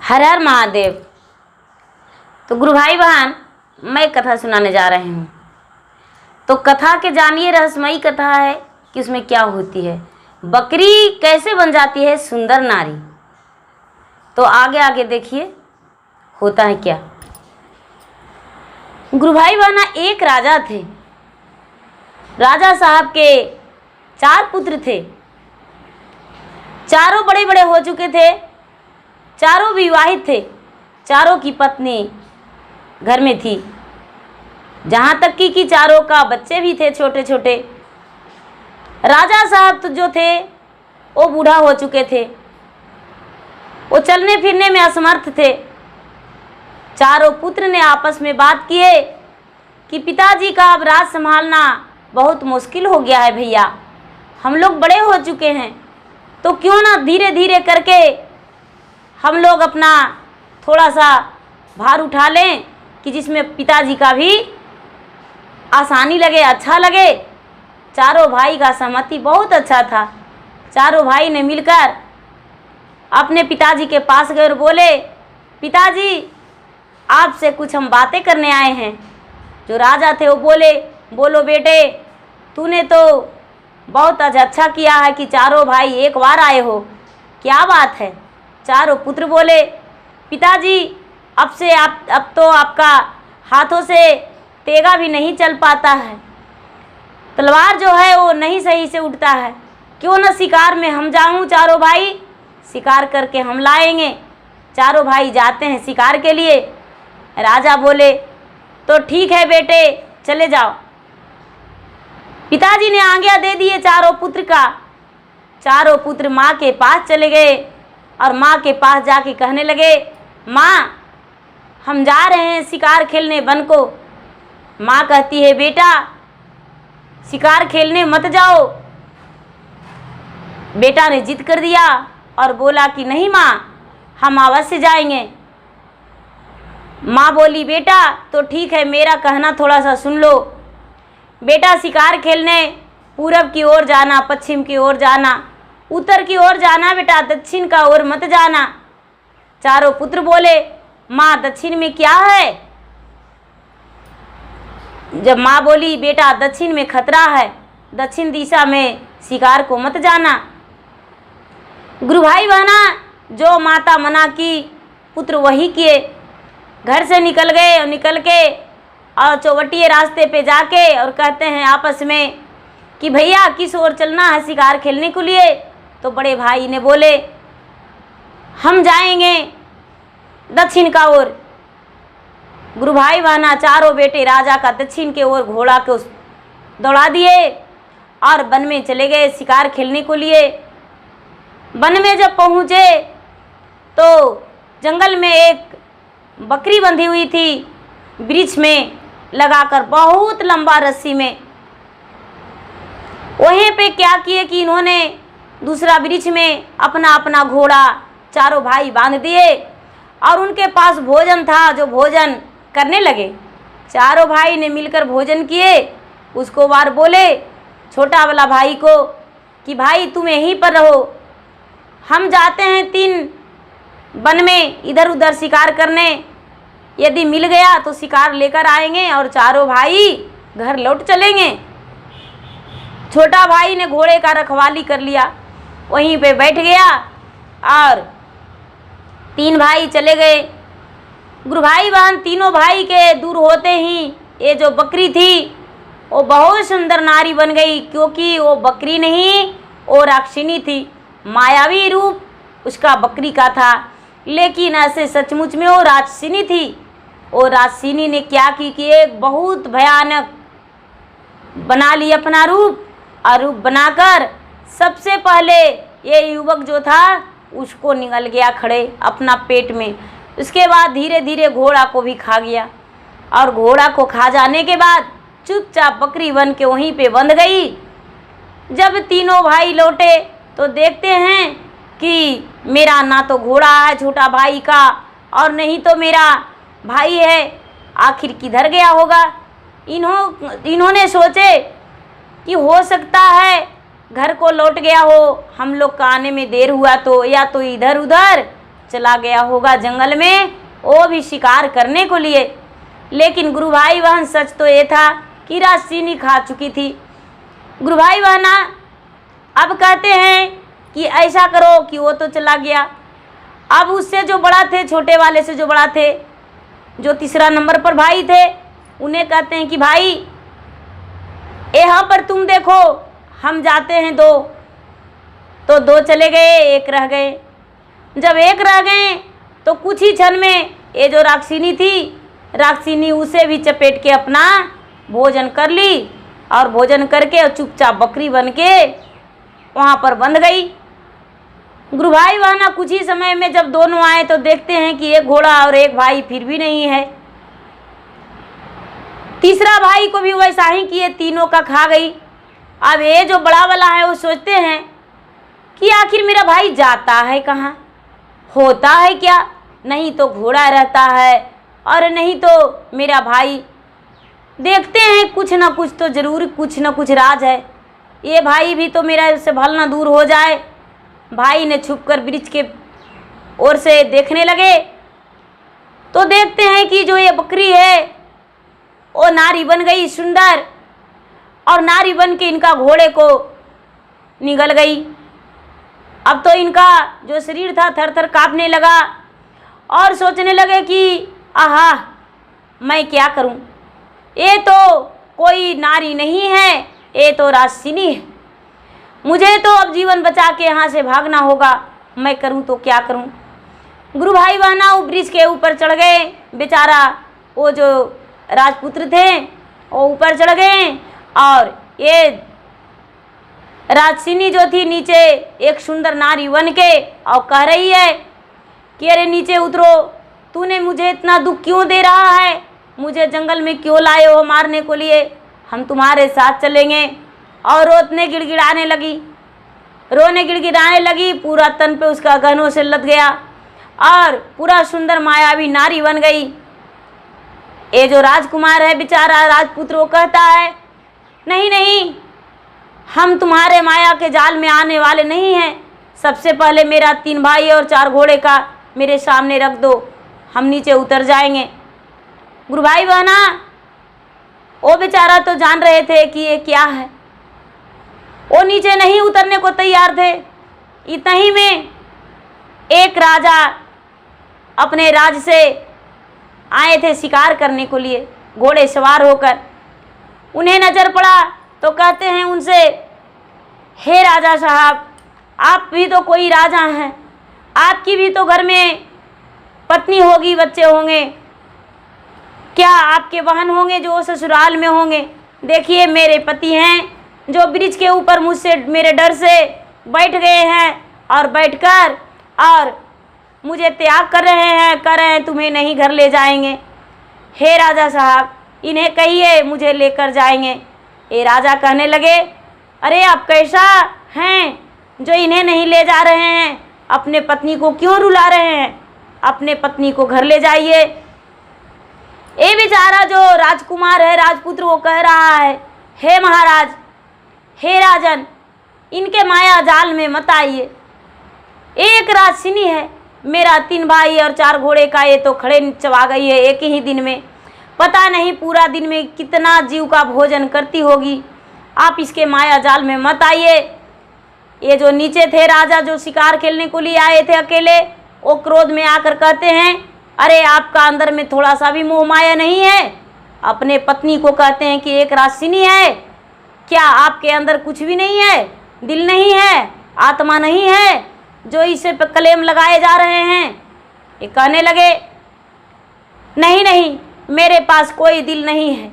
हर हर महादेव। तो गुरु भाई बहन, मैं कथा सुनाने जा रही हूँ। तो कथा के जानिए, रहस्यमयी कथा है कि उसमें क्या होती है, बकरी कैसे बन जाती है सुंदर नारी। तो आगे आगे देखिए होता है क्या। गुरु भाई बहना, एक राजा थे। राजा साहब के 4 पुत्र थे। चारों बड़े बड़े हो चुके थे, चारों विवाहित थे, चारों की पत्नी घर में थी, जहाँ तक कि चारों का बच्चे भी थे छोटे छोटे। राजा साहब तो जो थे वो बूढ़ा हो चुके थे, वो चलने फिरने में असमर्थ थे। चारों पुत्र ने आपस में बात किए कि पिताजी का अब राज संभालना बहुत मुश्किल हो गया है भैया, हम लोग बड़े हो चुके हैं, तो क्यों ना धीरे धीरे करके हम लोग अपना थोड़ा सा भार उठा लें कि जिसमें पिताजी का भी आसानी लगे, अच्छा लगे। चारों भाई का सहमति बहुत अच्छा था। चारों भाई ने मिलकर अपने पिताजी के पास गए और बोले, पिताजी आपसे कुछ हम बातें करने आए हैं। जो राजा थे वो बोले, बोलो बेटे, तूने तो बहुत अच्छा किया है कि चारों भाई एक बार आए हो, क्या बात है। चारों पुत्र बोले, पिताजी अब तो आपका हाथों से तेगा भी नहीं चल पाता है, तलवार जो है वो नहीं सही से उठता है, क्यों न शिकार में हम जाऊं, चारों भाई शिकार करके हम लाएंगे। चारों भाई जाते हैं शिकार के लिए। राजा बोले, तो ठीक है बेटे, चले जाओ। पिताजी ने आज्ञा दे दिए चारों पुत्र का। चारों पुत्र माँ के पास चले गए और माँ के पास जाके कहने लगे, माँ हम जा रहे हैं शिकार खेलने वन को। माँ कहती है, बेटा शिकार खेलने मत जाओ। बेटा ने जिद कर दिया और बोला कि नहीं माँ, हम अवश्य जाएंगे। माँ बोली, बेटा तो ठीक है, मेरा कहना थोड़ा सा सुन लो। बेटा शिकार खेलने पूरब की ओर जाना, पश्चिम की ओर जाना, उत्तर की ओर जाना बेटा, दक्षिण का ओर मत जाना। चारों पुत्र बोले, माँ दक्षिण में क्या है। जब माँ बोली, बेटा दक्षिण में खतरा है, दक्षिण दिशा में शिकार को मत जाना। गुरु भाई बहना, जो माता मना की पुत्र वही किए। घर से निकल गए और निकल के और चौबटिए रास्ते पे जाके और कहते हैं आपस में कि भैया किस ओर चलना है शिकार खेलने के लिए। तो बड़े भाई ने बोले, हम जाएंगे दक्षिण का ओर। गुरु भाई बहना, चारों बेटे राजा का दक्षिण के ओर घोड़ा को दौड़ा दिए और वन में चले गए शिकार खेलने को लिए। वन में जब पहुँचे तो जंगल में एक बकरी बंधी हुई थी, वृक्ष में लगाकर बहुत लंबा रस्सी में। वहीं पे क्या किए कि इन्होंने दूसरा वृक्ष में अपना अपना घोड़ा चारों भाई बांध दिए और उनके पास भोजन था, जो भोजन करने लगे। चारों भाई ने मिलकर भोजन किए। उसको बार बोले छोटा वाला भाई को कि भाई तुम यहीं पर रहो, हम जाते हैं 3 वन में इधर उधर शिकार करने, यदि मिल गया तो शिकार लेकर आएंगे और चारों भाई घर लौट चलेंगे। छोटा भाई ने घोड़े का रखवाली कर लिया, वहीं पे बैठ गया और 3 भाई चले गए। गुरु भाई बहन, तीनों भाई के दूर होते ही ये जो बकरी थी वो बहुत सुंदर नारी बन गई, क्योंकि वो बकरी नहीं, वो राक्षिनी थी। मायावी रूप उसका बकरी का था, लेकिन ऐसे सचमुच में वो राक्षिनी थी। वो राक्षिनी ने क्या की कि एक बहुत भयानक बना ली अपना रूप, और रूप बनाकर सबसे पहले ये युवक जो था उसको निगल गया खड़े अपना पेट में। उसके बाद धीरे धीरे घोड़ा को भी खा गया और घोड़ा को खा जाने के बाद चुपचाप बकरी बन के वहीं पे बंध गई। जब तीनों भाई लौटे तो देखते हैं कि मेरा ना तो घोड़ा है छोटा भाई का और नहीं तो मेरा भाई है, आखिर किधर गया होगा। इन्होंने सोचे कि हो सकता है घर को लौट गया हो, हम लोग का आने में देर हुआ तो, या तो इधर उधर चला गया होगा जंगल में, वो भी शिकार करने को लिए। लेकिन गुरु भाई बहन सच तो ये था कि राजसिनी खा चुकी थी। गुरु भाई बहना अब कहते हैं कि ऐसा करो कि वो तो चला गया। अब उससे जो बड़ा थे, छोटे वाले से जो बड़ा थे, जो तीसरा नंबर पर भाई थे, उन्हें कहते हैं कि भाई यहाँ पर तुम देखो, हम जाते हैं दो। तो दो चले गए, एक रह गए। जब एक रह गए तो कुछ ही क्षण में ये जो राक्षिनी थी, राक्षिनी उसे भी चपेट के अपना भोजन कर ली और भोजन करके चुपचाप बकरी बन के वहाँ पर बंध गई। गुरु भाई बहना कुछ ही समय में जब दोनों आए तो देखते हैं कि एक घोड़ा और एक भाई फिर भी नहीं है। तीसरा भाई को भी वैसा ही किए, तीनों का खा गई। अब ये जो बड़ा वाला है वो सोचते हैं कि आखिर मेरा भाई जाता है कहाँ, होता है क्या, नहीं तो घोड़ा रहता है और नहीं तो मेरा भाई। देखते हैं कुछ ना कुछ तो जरूर कुछ ना कुछ राज है, ये भाई भी तो मेरा से भल ना दूर हो जाए। भाई ने छुपकर वृक्ष के ओर से देखने लगे तो देखते हैं कि जो ये बकरी है वो नारी बन गई सुंदर, और नारी बन के इनका घोड़े को निगल गई। अब तो इनका जो शरीर था थर थर कांपने लगा और सोचने लगे कि आहा मैं क्या करूं, ये तो कोई नारी नहीं है, ये तो राक्षिनी है। मुझे तो अब जीवन बचा के यहाँ से भागना होगा, मैं करूं तो क्या करूं। गुरु भाई बहना वृक्ष के ऊपर चढ़ गए। बेचारा वो जो राजपुत्र थे वो ऊपर चढ़ गए और ये राक्षिनी जो थी नीचे एक सुंदर नारी बन के और कह रही है कि अरे नीचे उतरो, तूने मुझे इतना दुख क्यों दे रहा है, मुझे जंगल में क्यों लाए हो मारने को लिए, हम तुम्हारे साथ चलेंगे। और रोने गिड़गिड़ाने लगी, रोने गिड़गिड़ाने लगी, पूरा तन पे उसका गहनों से लद गया और पूरा सुंदर मायावी नारी बन गई। ये जो राजकुमार है बेचारा राजपुत्र वो कहता है नहीं नहीं, हम तुम्हारे माया के जाल में आने वाले नहीं हैं, सबसे पहले मेरा 3 भाई और 4 घोड़े का मेरे सामने रख दो, हम नीचे उतर जाएंगे। गुरु भाई बहना वो बेचारा तो जान रहे थे कि ये क्या है, वो नीचे नहीं उतरने को तैयार थे। इतना ही में एक राजा अपने राज्य से आए थे शिकार करने को लिए घोड़े सवार होकर। उन्हें नज़र पड़ा तो कहते हैं उनसे, हे राजा साहब, आप भी तो कोई राजा हैं, आपकी भी तो घर में पत्नी होगी, बच्चे होंगे, क्या आपके बहन होंगे जो ससुराल में होंगे। देखिए मेरे पति हैं जो ब्रिज के ऊपर मुझसे मेरे डर से बैठ गए हैं और बैठकर और मुझे त्याग कर रहे हैं, कह रहे हैं तुम्हें नहीं घर ले जाएंगे। हे राजा साहब, इन्हें कहिए मुझे लेकर जाएंगे। ये राजा कहने लगे, अरे आप कैसा हैं जो इन्हें नहीं ले जा रहे हैं, अपने पत्नी को क्यों रुला रहे हैं, अपने पत्नी को घर ले जाइए। ये बेचारा जो राजकुमार है राजपुत्र वो कह रहा है, हे महाराज, हे राजन, इनके माया जाल में मत आइए। एक राक्षिनी है, मेरा 3 भाई और 4 घोड़े का ये तो खड़े चबा गई है एक ही दिन में, पता नहीं पूरा दिन में कितना जीव का भोजन करती होगी, आप इसके माया जाल में मत आइए। ये जो नीचे थे राजा जो शिकार खेलने को लिए आए थे अकेले, वो क्रोध में आकर कहते हैं, अरे आपका अंदर में थोड़ा सा भी मोह माया नहीं है। अपने पत्नी को कहते हैं कि एक राक्षिनी है, क्या आपके अंदर कुछ भी नहीं है, दिल नहीं है, आत्मा नहीं है जो इसे पे क्लेम लगाए जा रहे हैं। ये कहने लगे, नहीं नहीं, मेरे पास कोई दिल नहीं है,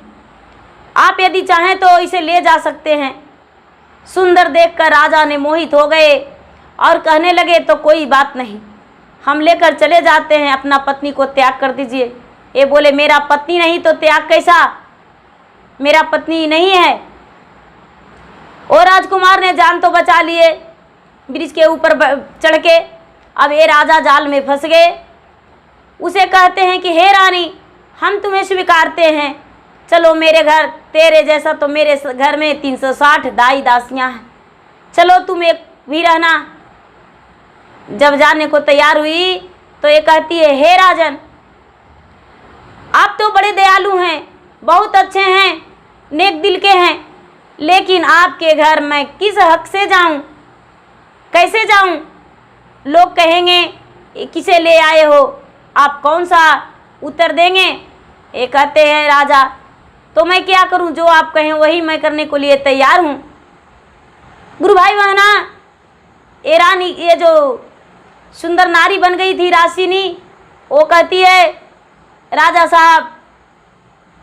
आप यदि चाहें तो इसे ले जा सकते हैं। सुंदर देखकर राजा ने मोहित हो गए और कहने लगे, तो कोई बात नहीं, हम लेकर चले जाते हैं, अपना पत्नी को त्याग कर दीजिए। ये बोले, मेरा पत्नी नहीं तो त्याग कैसा, मेरा पत्नी नहीं है। और राजकुमार ने जान तो बचा लिए ब्रिज के ऊपर चढ़ के। अब ये राजा जाल में फंस गए। उसे कहते हैं कि हे रानी, हम तुम्हें स्वीकारते हैं, चलो मेरे घर, तेरे जैसा तो मेरे घर में 360 दाई दासियां हैं, चलो तुम एक भी रहना। जब जाने को तैयार हुई तो ये कहती है, हे राजन, आप तो बड़े दयालु हैं, बहुत अच्छे हैं, नेक दिल के हैं, लेकिन आपके घर मैं किस हक से जाऊं, कैसे जाऊं? लोग कहेंगे किसे ले आए हो, आप कौन सा उत्तर देंगे? ये कहते हैं, राजा तो मैं क्या करूं, जो आप कहें वही मैं करने को लिए तैयार हूं। गुरु भाई बहना, ये रानी, ये जो सुंदर नारी बन गई थी राशिनी, वो कहती है, राजा साहब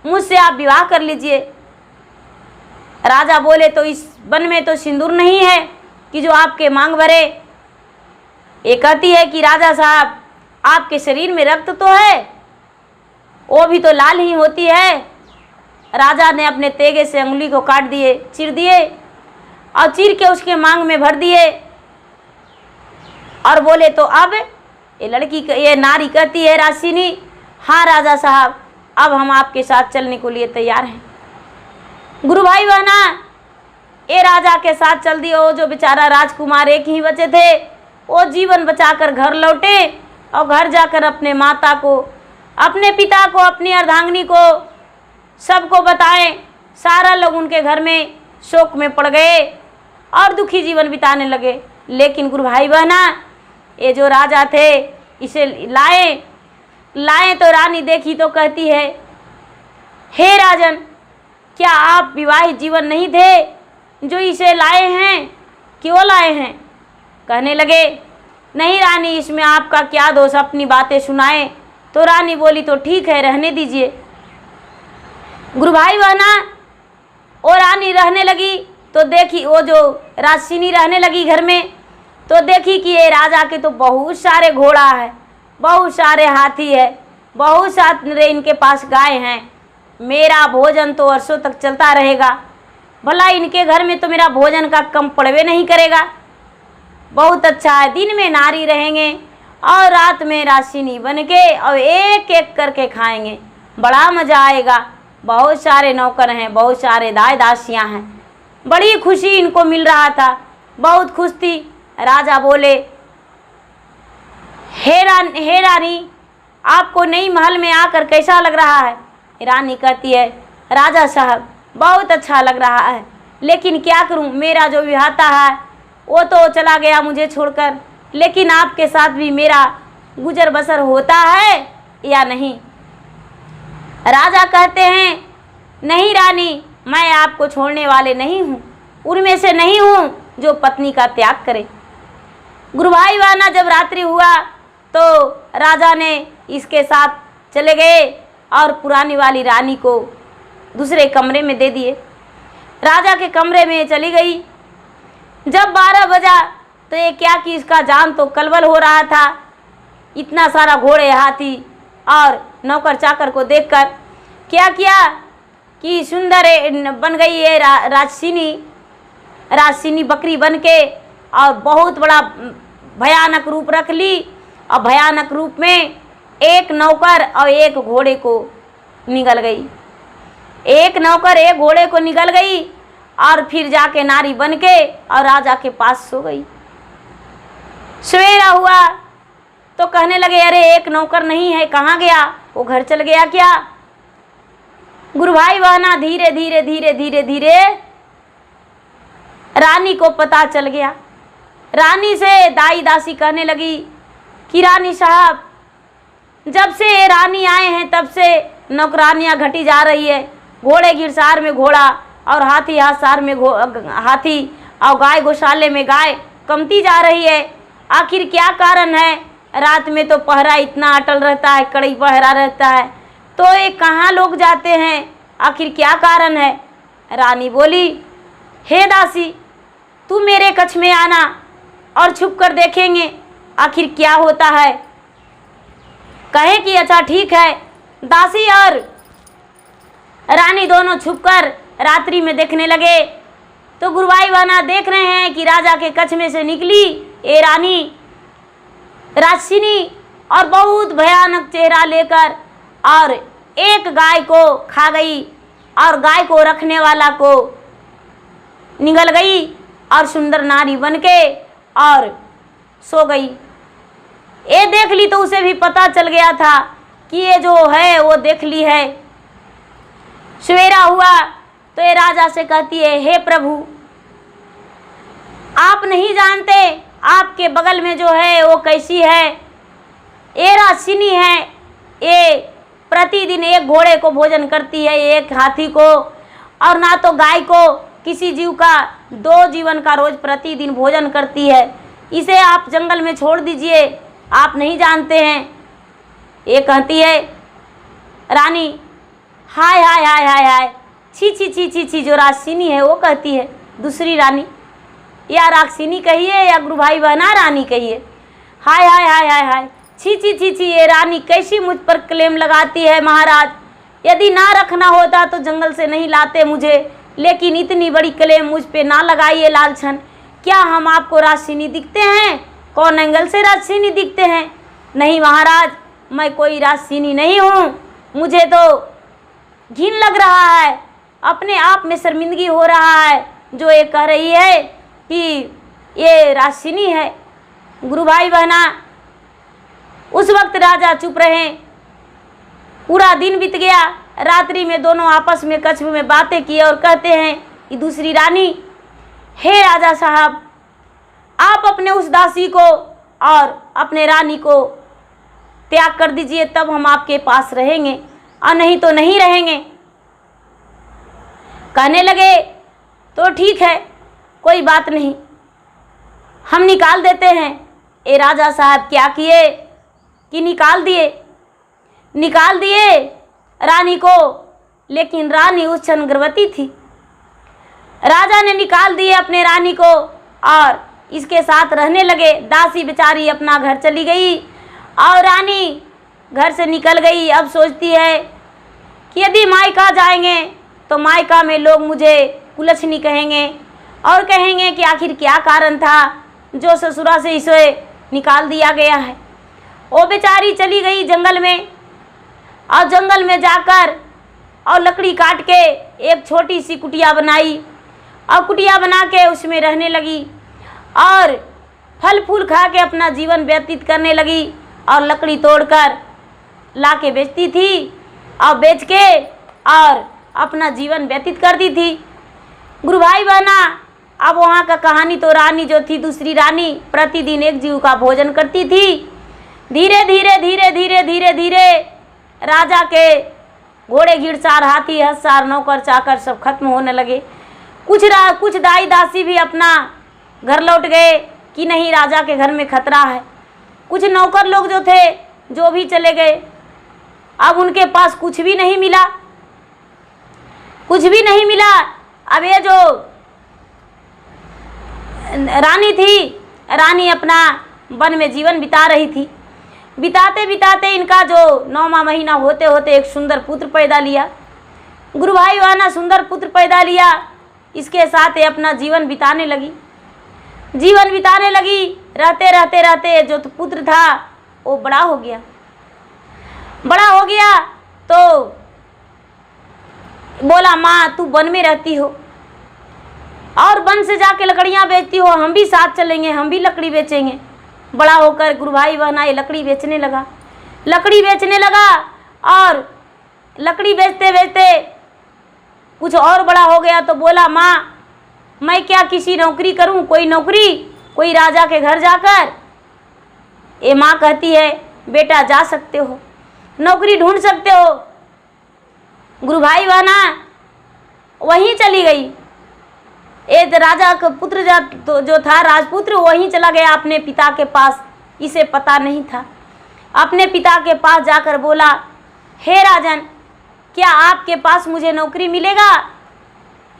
मुझसे आप विवाह कर लीजिए। राजा बोले, तो इस वन में तो सिंदूर नहीं है कि जो आपके मांग भरे। ये कहती है कि राजा साहब आपके शरीर में रक्त तो है, वो भी तो लाल ही होती है। राजा ने अपने तेगे से अंगुली को काट दिए, चीर दिए और चीर के उसके मांग में भर दिए और बोले, तो अब ये नारी कहती है, राशिनी, हाँ राजा साहब, अब हम आपके साथ चलने को लिए तैयार हैं। गुरु भाई बहना, ये राजा के साथ चल दिए। वो जो बेचारा राजकुमार एक ही बचे थे, वो जीवन बचाकर घर लौटे और घर जाकर अपने माता को, अपने पिता को, अपनी अर्धांगिनी को सबको बताएं। सारा लोग उनके घर में शोक में पड़ गए और दुखी जीवन बिताने लगे। लेकिन गुरु भाई बहना, ये जो राजा थे इसे लाए तो रानी देखी तो कहती है, हे राजन, क्या आप विवाहित जीवन नहीं थे जो इसे लाए हैं? क्यों लाए हैं? कहने लगे, नहीं रानी, इसमें आपका क्या दोष, अपनी बातें सुनाएं। तो रानी बोली, तो ठीक है, रहने दीजिए। गुरु भाई बहना, वो रानी रहने लगी तो देखी, वो जो राशिनी रहने लगी घर में, तो देखी कि ये राजा के तो बहुत सारे घोड़ा है, बहुत सारे हाथी है, बहुत सारे इनके पास गाय हैं। मेरा भोजन तो वर्षों तक चलता रहेगा, भला इनके घर में तो मेरा भोजन का कम पड़वे नहीं करेगा। बहुत अच्छा है, दिन में नारी रहेंगे और रात में राशिनी बन के और एक एक करके खाएंगे, बड़ा मज़ा आएगा। बहुत सारे नौकर हैं, बहुत सारे दाई दासियाँ हैं, बड़ी खुशी इनको मिल रहा था, बहुत खुश थी। राजा बोले, हे रानी, आपको नई महल में आकर कैसा लग रहा है? रानी कहती है, राजा साहब बहुत अच्छा लग रहा है, लेकिन क्या करूं, मेरा जो विधाता है वो तो चला गया मुझे छोड़कर, लेकिन आपके साथ भी मेरा गुजर बसर होता है या नहीं? राजा कहते हैं, नहीं रानी, मैं आपको छोड़ने वाले नहीं हूँ, उनमें से नहीं हूँ जो पत्नी का त्याग करे। गुरु भाई बहना, जब रात्रि हुआ तो राजा ने इसके साथ चले गए और पुरानी वाली रानी को दूसरे कमरे में दे दिए। राजा के कमरे में चली गई। जब 12 बजा तो ये क्या कि इसका जान तो कलवल हो रहा था। इतना सारा घोड़े, हाथी और नौकर चाकर को देखकर क्या किया कि सुंदर बन गई ये राशिनी बकरी बन के और बहुत बड़ा भयानक रूप रख ली। और भयानक रूप में एक नौकर और एक घोड़े को निगल गई, एक नौकर एक घोड़े को निगल गई और फिर जाके नारी बन के और राजा के पास सो गई। सवेरा हुआ तो कहने लगे, अरे एक नौकर नहीं है, कहाँ गया? वो घर चल गया क्या? गुरु भाई बहना, धीरे धीरे धीरे धीरे धीरे रानी को पता चल गया। रानी से दाई दासी कहने लगी कि रानी साहब, जब से ये रानी आए हैं तब से नौकरानियाँ घटी जा रही है। घोड़े गिरसार में घोड़ा और हाथी हासार में हाथी और गाय गौशाले में गाय कमती जा रही है। आखिर क्या कारण है? रात में तो पहरा इतना अटल रहता है, कड़ी पहरा रहता है, तो ये कहाँ लोग जाते हैं? आखिर क्या कारण है? रानी बोली, हे दासी, तू मेरे कक्ष में आना और छुप कर देखेंगे आखिर क्या होता है। कहे कि अच्छा ठीक है। दासी और रानी दोनों छुपकर रात्रि में देखने लगे तो गुरुभाई बहना देख रहे हैं कि राजा के कक्ष में से निकली ये रानी राशिनी और बहुत भयानक चेहरा लेकर और एक गाय को खा गई और गाय को रखने वाला को निगल गई और सुंदर नारी बनके और सो गई। ये देख ली तो उसे भी पता चल गया था कि ये जो है वो देख ली है। सवेरा हुआ तो ये राजा से कहती है, हे प्रभु, आप नहीं जानते आपके बगल में जो है वो कैसी है। ये राक्षिनी है, ये प्रतिदिन एक घोड़े को भोजन करती है, एक हाथी को, और ना तो गाय को, किसी जीव का 2 जीवन का रोज प्रतिदिन भोजन करती है। इसे आप जंगल में छोड़ दीजिए, आप नहीं जानते हैं। ये कहती है रानी, हाय हाय हाय हाय हाय, छी छी छी छी छी। जो राक्षिनी है वो कहती है, दूसरी रानी, या राक्षिनी कहिए या गुरु भाई बहना रानी कहिए, हाय हाय हाय हाय हाय, छी छी छी छी, ये रानी कैसी मुझ पर क्लेम लगाती है। महाराज, यदि ना रखना होता तो जंगल से नहीं लाते मुझे, लेकिन इतनी बड़ी क्लेम मुझ पे ना लगाइए लालछन। क्या हम आपको राक्षिनी दिखते हैं? कौन एंगल से राक्षिनी दिखते हैं? नहीं महाराज, मैं कोई राक्षिनी नहीं हूँ। मुझे तो घिन लग रहा है, अपने आप में शर्मिंदगी हो रहा है जो ये कह रही है कि ये राक्षिनी है। गुरु भाई बहना, उस वक्त राजा चुप रहे। पूरा दिन बीत गया। रात्रि में दोनों आपस में कच्छ में बातें किए और कहते हैं कि दूसरी रानी, हे राजा साहब, आप अपने उस दासी को और अपने रानी को त्याग कर दीजिए, तब हम आपके पास रहेंगे, और नहीं तो नहीं रहेंगे। कहने लगे, तो ठीक है, कोई बात नहीं, हम निकाल देते हैं। ए राजा साहब क्या किए कि निकाल दिए रानी को, लेकिन रानी उस क्षण गर्भवती थी। राजा ने निकाल दिए अपने रानी को और इसके साथ रहने लगे। दासी बेचारी अपना घर चली गई और रानी घर से निकल गई। अब सोचती है कि यदि मायका जाएंगे तो मायका में लोग मुझे कुलच्छनी कहेंगे और कहेंगे कि आखिर क्या कारण था जो ससुरा से इसे निकाल दिया गया है। वो बेचारी चली गई जंगल में, और जंगल में जाकर और लकड़ी काट के एक छोटी सी कुटिया बनाई, और कुटिया बना के उसमें रहने लगी और फल फूल खा के अपना जीवन व्यतीत करने लगी। और लकड़ी तोड़कर ला के बेचती थी और बेच के और अपना जीवन व्यतीत करती थी। गुरु भाई बहना, अब वहाँ का कहानी तो रानी जो थी, दूसरी रानी, प्रतिदिन एक जीव का भोजन करती थी। धीरे धीरे धीरे धीरे धीरे धीरे राजा के घोड़े घिड़सार, हाथी हंसार, नौकर चाकर सब खत्म होने लगे। कुछ दाई दासी भी अपना घर लौट गए कि नहीं, राजा के घर में खतरा है। कुछ नौकर लोग जो थे जो भी चले गए। अब उनके पास कुछ भी नहीं मिला। अब ये जो रानी थी, रानी अपना वन में जीवन बिता रही थी। बिताते बिताते इनका जो 9वां महीना होते होते एक सुंदर पुत्र पैदा लिया। गुरु भाई बहना, सुंदर पुत्र पैदा लिया, इसके साथ ये अपना जीवन बिताने लगी। रहते रहते रहते जो पुत्र था वो बड़ा हो गया तो बोला, माँ तू वन में रहती हो और वन से जाके लकड़ियाँ बेचती हो, हम भी साथ चलेंगे, हम भी लकड़ी बेचेंगे। बड़ा होकर गुरु भाई बहना ये लकड़ी बेचने लगा और लकड़ी बेचते बेचते कुछ और बड़ा हो गया तो बोला, माँ मैं क्या किसी नौकरी करूं, कोई राजा के घर जाकर। ये माँ कहती है, बेटा जा सकते हो, नौकरी ढूंढ सकते हो। गुरु भाई बहना वहीं चली गई। एक राजा का पुत्र जो था राजपुत्र, वहीं चला गया अपने पिता के पास। इसे पता नहीं था। अपने पिता के पास जाकर बोला, हे राजन, क्या आपके पास मुझे नौकरी मिलेगा?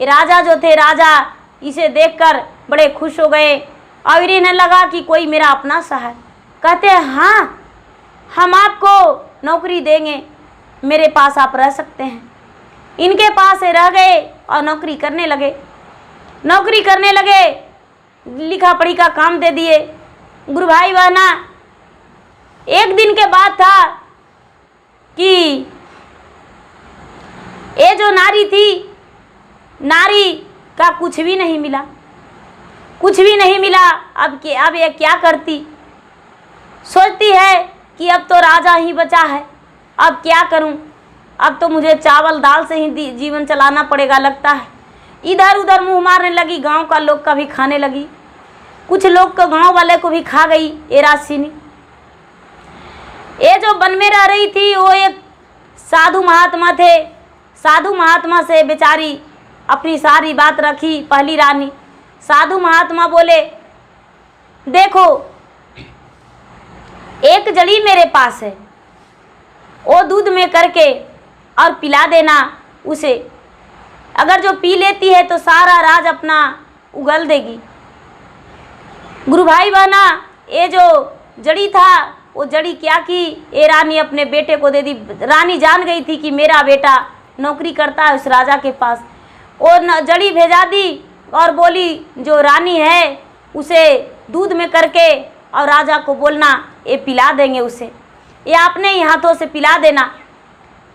राजा जो थे, राजा इसे देखकर बड़े खुश हो गए और इन्हें लगा कि कोई मेरा अपना सा है। कहते हैं, हाँ हम आपको नौकरी देंगे, मेरे पास आप रह सकते हैं। इनके पास रह गए और नौकरी करने लगे, लिखा पढ़ी का काम दे दिए। गुरु भाई बहना, एक दिन के बाद था कि ये जो नारी थी, नारी का कुछ भी नहीं मिला। अब ये क्या करती? सोचती है कि अब तो राजा ही बचा है, अब क्या करूं, अब तो मुझे चावल दाल से ही जीवन चलाना पड़ेगा लगता है। इधर उधर मुंह मारने लगी, गांव का लोग का भी खाने लगी, कुछ लोग को गांव वाले को भी खा गई ये राजसिनी। ये जो वन में रह रही थी वो एक साधु महात्मा थे। साधु महात्मा से बेचारी अपनी सारी बात रखी पहली रानी। साधु महात्मा बोले, देखो एक जड़ी मेरे पास है, वो दूध में करके और पिला देना उसे, अगर जो पी लेती है तो सारा राज अपना उगल देगी। गुरु भाई बहना, ये जो जड़ी था वो जड़ी क्या की, ये रानी अपने बेटे को दे दी। रानी जान गई थी कि मेरा बेटा नौकरी करता है उस राजा के पास। वो जड़ी भेजा दी और बोली जो रानी है उसे दूध में करके और राजा को बोलना ये पिला देंगे उसे, ये अपने ही हाथों से पिला देना।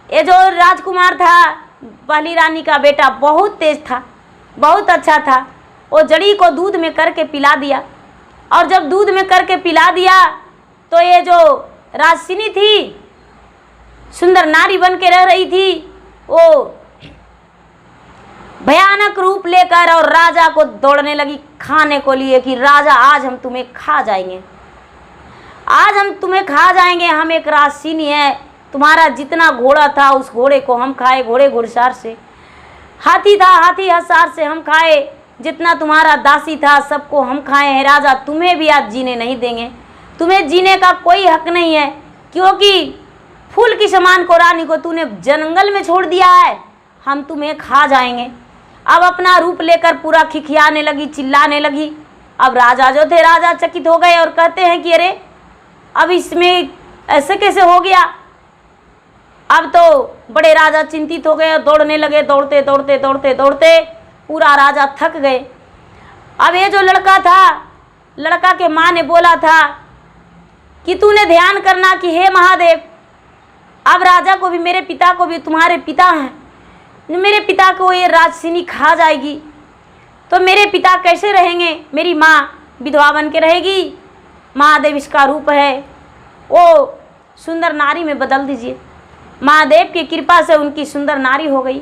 ये जो राजकुमार था पहली रानी का बेटा बहुत तेज था, बहुत अच्छा था। वो जड़ी को दूध में करके पिला दिया और जब दूध में करके पिला दिया तो ये जो राजसिनी थी, सुंदर नारी बन के रह रही थी, वो भयानक रूप लेकर और राजा को दौड़ने लगी खाने को लिए कि राजा आज हम तुम्हें खा जाएंगे, आज हम तुम्हें खा जाएंगे, हम एक राजसिनी है, तुम्हारा जितना घोड़ा था उस घोड़े को हम खाए, घोड़े घुड़सार से, हाथी था हाथी हसार से हम खाए, जितना तुम्हारा दासी था सबको हम खाए हैं। राजा तुम्हें भी आज जीने नहीं देंगे, तुम्हें जीने का कोई हक नहीं है, क्योंकि फूल की समान को रानी को तूने जंगल में छोड़ दिया है, हम तुम्हें खा जाएंगे। अब अपना रूप लेकर पूरा खिखियाने लगी, चिल्लाने लगी। अब राजा जो थे राजा चकित हो गए और कहते हैं कि अरे अब इसमें ऐसे कैसे हो गया। अब तो बड़े राजा चिंतित हो गए और दौड़ने लगे, दौड़ते दौड़ते दौड़ते दौड़ते पूरा राजा थक गए। अब ये जो लड़का था, लड़का के माँ ने बोला था कि तूने ध्यान करना कि हे महादेव, अब राजा को भी, मेरे पिता को भी, तुम्हारे पिता हैं, मेरे पिता को ये राजसिनी खा जाएगी तो मेरे पिता कैसे रहेंगे, मेरी माँ विधवा बन के रहेगी। महादेव इसका रूप है, वो सुंदर नारी में बदल दीजिए। महादेव की कृपा से उनकी सुंदर नारी हो गई।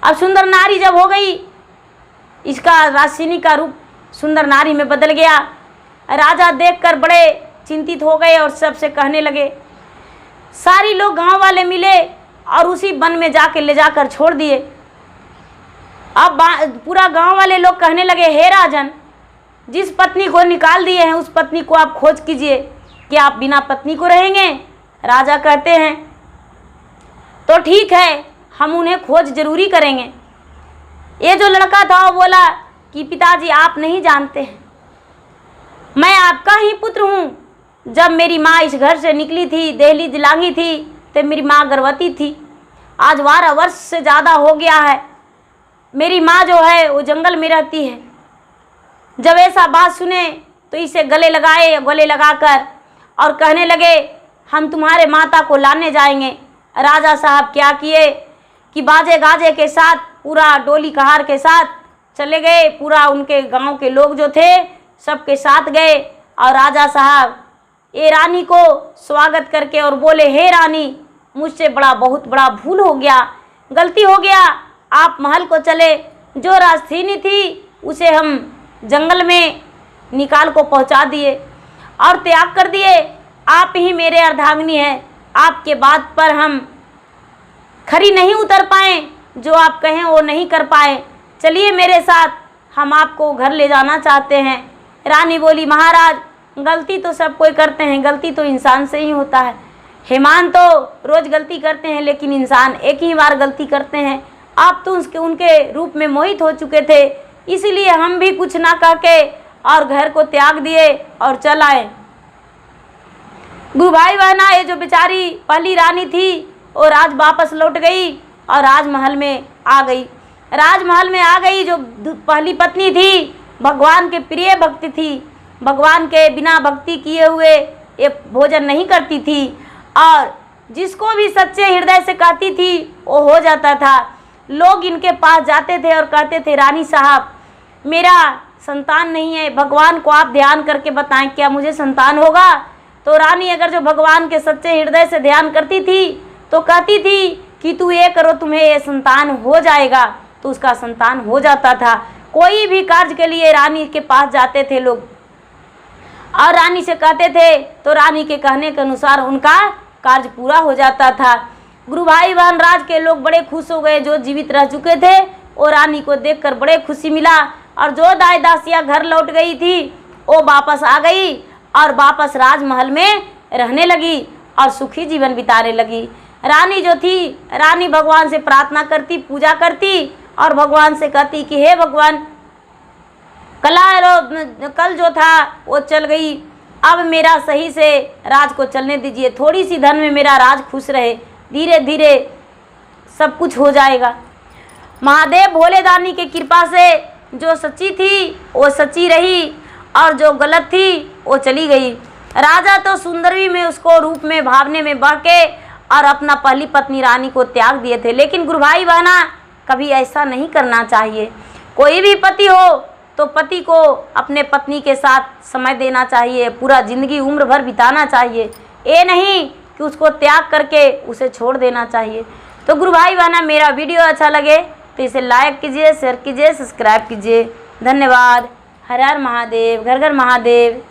अब सुंदर नारी जब हो गई, इसका राजसिनी का रूप सुंदर नारी में बदल गया। राजा देखकर बड़े चिंतित हो गए और सबसे कहने लगे, सारी लोग गांव वाले मिले और उसी वन में जाके ले जाकर छोड़ दिए। अब पूरा गांव वाले लोग कहने लगे, हे राजन, जिस पत्नी को निकाल दिए हैं उस पत्नी को आप खोज कीजिए, क्या आप बिना पत्नी को रहेंगे। राजा कहते हैं तो ठीक है, हम उन्हें खोज जरूरी करेंगे। ये जो लड़का था वो बोला कि पिताजी आप नहीं जानते हैं, मैं आपका ही पुत्र हूँ। जब मेरी माँ इस घर से निकली थी, देहली दिलांगी थी, तो मेरी माँ गर्भवती थी। आज 12 वर्ष से ज़्यादा हो गया है। मेरी माँ जो है वो जंगल में रहती है। जब ऐसा बात सुने तो इसे गले लगाए, गले लगाकर और कहने लगे, हम तुम्हारे माता को लाने जाएंगे। राजा साहब क्या किए कि बाजे गाजे के साथ, पूरा डोली कहार के साथ चले गए। पूरा उनके गांव के लोग जो थे सबके साथ गए और राजा साहब ये रानी को स्वागत करके और बोले, हे रानी, मुझसे बहुत बड़ा भूल हो गया, गलती हो गया। आप महल को चले, जो राजसिनी थी उसे हम जंगल में निकाल को पहुंचा दिए और त्याग कर दिए। आप ही मेरे अर्धांगिनी हैं, आपके बात पर हम खरी नहीं उतर पाए, जो आप कहें वो नहीं कर पाए। चलिए मेरे साथ, हम आपको घर ले जाना चाहते हैं। रानी बोली, महाराज, गलती तो सब कोई करते हैं, गलती तो इंसान से ही होता है। हेमान तो रोज़ गलती करते हैं, लेकिन इंसान एक ही बार गलती करते हैं। आप तो उनके रूप में मोहित हो चुके थे, इसीलिए हम भी कुछ ना कह के और घर को त्याग दिए और चल आए। गुरु भाई बहना, ये जो बेचारी पहली रानी थी वो राज वापस लौट गई और राजमहल में आ गई। राजमहल में आ गई। जो पहली पत्नी थी भगवान के प्रिय भक्ति थी, भगवान के बिना भक्ति किए हुए ये भोजन नहीं करती थी और जिसको भी सच्चे हृदय से कहती थी वो हो जाता था। लोग इनके पास जाते थे और कहते थे, रानी साहब मेरा संतान नहीं है, भगवान को आप ध्यान करके बताएं क्या मुझे संतान होगा। तो रानी अगर जो भगवान के सच्चे हृदय से ध्यान करती थी तो कहती थी कि तू ये करो, तुम्हें ये संतान हो जाएगा, तो उसका संतान हो जाता था। कोई भी कार्य के लिए रानी के पास जाते थे लोग और रानी से कहते थे तो रानी के कहने के अनुसार उनका कार्य पूरा हो जाता था। गुरु भाई बहन, राज के लोग बड़े खुश हो गए, जो जीवित रह चुके थे और रानी को देखकर बड़े खुशी मिला। और जो दाई दासियाँ घर लौट गई थी वो वापस आ गई और वापस राजमहल में रहने लगी और सुखी जीवन बिताने लगी। रानी जो थी, रानी भगवान से प्रार्थना करती, पूजा करती और भगवान से कहती कि हे भगवान, कल जो था वो चल गई, अब मेरा सही से राज को चलने दीजिए, थोड़ी सी धन में मेरा राज खुश रहे, धीरे धीरे सब कुछ हो जाएगा। महादेव भोलेदानी की कृपा से जो सच्ची थी वो सच्ची रही और जो गलत थी वो चली गई। राजा तो सुंदरी में उसको रूप में भावने में बह के और अपना पहली पत्नी रानी को त्याग दिए थे। लेकिन गुरु भाई बहना, कभी ऐसा नहीं करना चाहिए। कोई भी पति हो तो पति को अपने पत्नी के साथ समय देना चाहिए, पूरा ज़िंदगी उम्र भर बिताना चाहिए, ये नहीं कि उसको त्याग करके उसे छोड़ देना चाहिए। तो गुरु भाई बहना, मेरा वीडियो अच्छा लगे तो इसे लाइक कीजिए, शेयर कीजिए, सब्सक्राइब कीजिए। धन्यवाद। हर हर महादेव, घर घर महादेव।